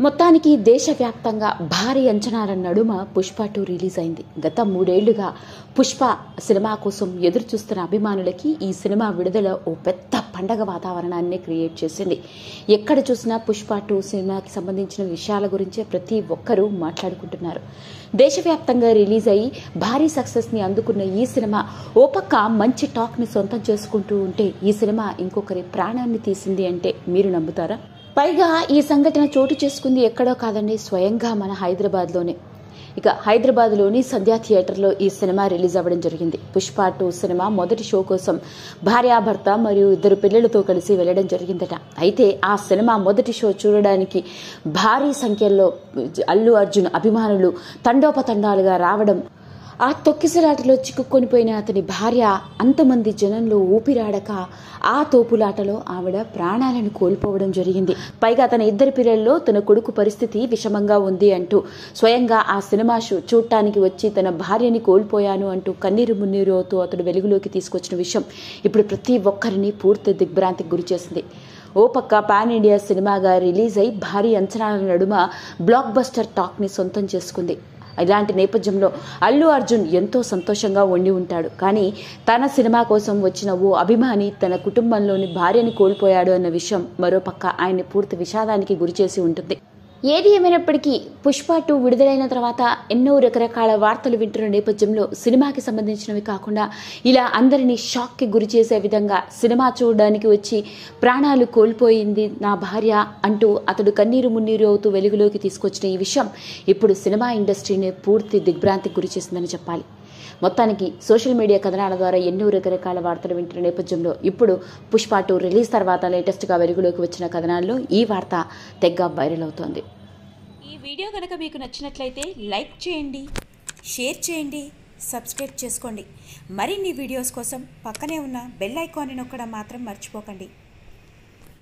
మొత్తానికి దేశవ్యాప్తంగా భారీ అంచనాల నడుమ పుష్ప 2 రిలీజ్ అయింది. గత 3 ఏళ్లుగా పుష్ప సినిమా కోసం ఎదురు చూస్తున్న అభిమానులకి ఈ సినిమా విడుదల ఓ పెద్ద పండగ వాతావరణాన్ని క్రియేట్ చేసింది. ఎక్కడ చూసినా పుష్ప 2 సినిమాకి సంబంధించిన విషయాల గురించే ప్రతి ఒక్కరూ మాట్లాడుకుంటున్నారు. దేశవ్యాప్తంగా రిలీజ్ అయ్యి భారీ సక్సెస్ ని అందుకున్న ఈ సినిమా ఓ పక్క మంచి టాక్ ని సొంతం చేసుకుంటూ ఉంటే, ఈ సినిమా ఇంకొకరి ప్రాణాన్ని తీసింది అంటే మీరు నమ్ముతారా? పైగా ఈ సంఘటన చోటు చేసుకుంది ఎక్కడో కాదండి, స్వయంగా మన హైదరాబాద్లోనే. ఇక హైదరాబాద్లోని సంధ్యా థియేటర్లో ఈ సినిమా రిలీజ్ అవ్వడం జరిగింది. పుష్ప 2 సినిమా మొదటి షో కోసం భార్యాభర్త మరియు 2 పిల్లలతో కలిసి వెళ్లడం జరిగిందట. అయితే ఆ సినిమా మొదటి షో చూడడానికి భారీ సంఖ్యలో అల్లు అర్జున్ అభిమానులు తండోపతండాలుగా రావడం, ఆ తొక్కిసలాటలో చిక్కుకొనిపోయిన అతని భార్య అంతమంది జనంలో ఊపిరాడక ఆ తోపులాటలో ఆవిడ ప్రాణాలను కోల్పోవడం జరిగింది. పైగా తన 2 పిల్లల్లో తన కొడుకు పరిస్థితి విషమంగా ఉంది అంటూ స్వయంగా ఆ సినిమా షో చూడటానికి వచ్చి తన భార్యని కోల్పోయాను అంటూ కన్నీరు మున్నీరు అవుతూ అతడు వెలుగులోకి తీసుకొచ్చిన విషయం ఇప్పుడు ప్రతి ఒక్కరిని పూర్తి దిగ్భ్రాంతికి గురిచేసింది. ఓ పక్క పాన్ ఇండియా సినిమాగా రిలీజ్ అయి భారీ అంచనాల నడుమ బ్లాక్ బస్టర్ టాక్ ని సొంతం చేసుకుంది. ఇలాంటి నేపథ్యంలో అల్లు అర్జున్ ఎంతో సంతోషంగా ఉండి ఉంటాడు. కానీ తన సినిమా కోసం వచ్చిన ఓ అభిమాని తన కుటుంబంలోని భార్యని కోల్పోయాడు అన్న విషయం మరోపక్క ఆయన్ని పూర్తి విషాదానికి గురిచేసి ఉంటుంది. ఏది ఏమైనప్పటికీ పుష్ప 2 విడుదలైన తర్వాత ఎన్నో రకరకాల వార్తలు వింటున్న నేపథ్యంలో సినిమాకి సంబంధించినవి కాకుండా ఇలా అందరినీ షాక్కి గురి చేసే విధంగా సినిమా చూడడానికి వచ్చి ప్రాణాలు కోల్పోయింది నా భార్య అంటూ అతడు కన్నీరు మున్నీరు అవుతూ వెలుగులోకి తీసుకొచ్చిన ఈ విషయం ఇప్పుడు సినిమా ఇండస్ట్రీని పూర్తి దిగ్భ్రాంతికి గురి చేసిందని చెప్పాలి. మొత్తానికి సోషల్ మీడియా కథనాల ద్వారా ఎన్నో రకరకాల వార్తలు వింటున్న నేపథ్యంలో ఇప్పుడు పుష్ప 2 రిలీజ్ తర్వాత లేటెస్ట్గా వెలుగులోకి వచ్చిన కథనాల్లో ఈ వార్త తెగ వైరల్ అవుతోంది. ఈ వీడియో కనుక మీకు నచ్చినట్లయితే లైక్ చేయండి, షేర్ చేయండి, సబ్స్క్రైబ్ చేసుకోండి. మరిన్ని వీడియోస్ కోసం పక్కనే ఉన్న బెల్ ఐకాన్ని నొక్కడం మాత్రం మర్చిపోకండి.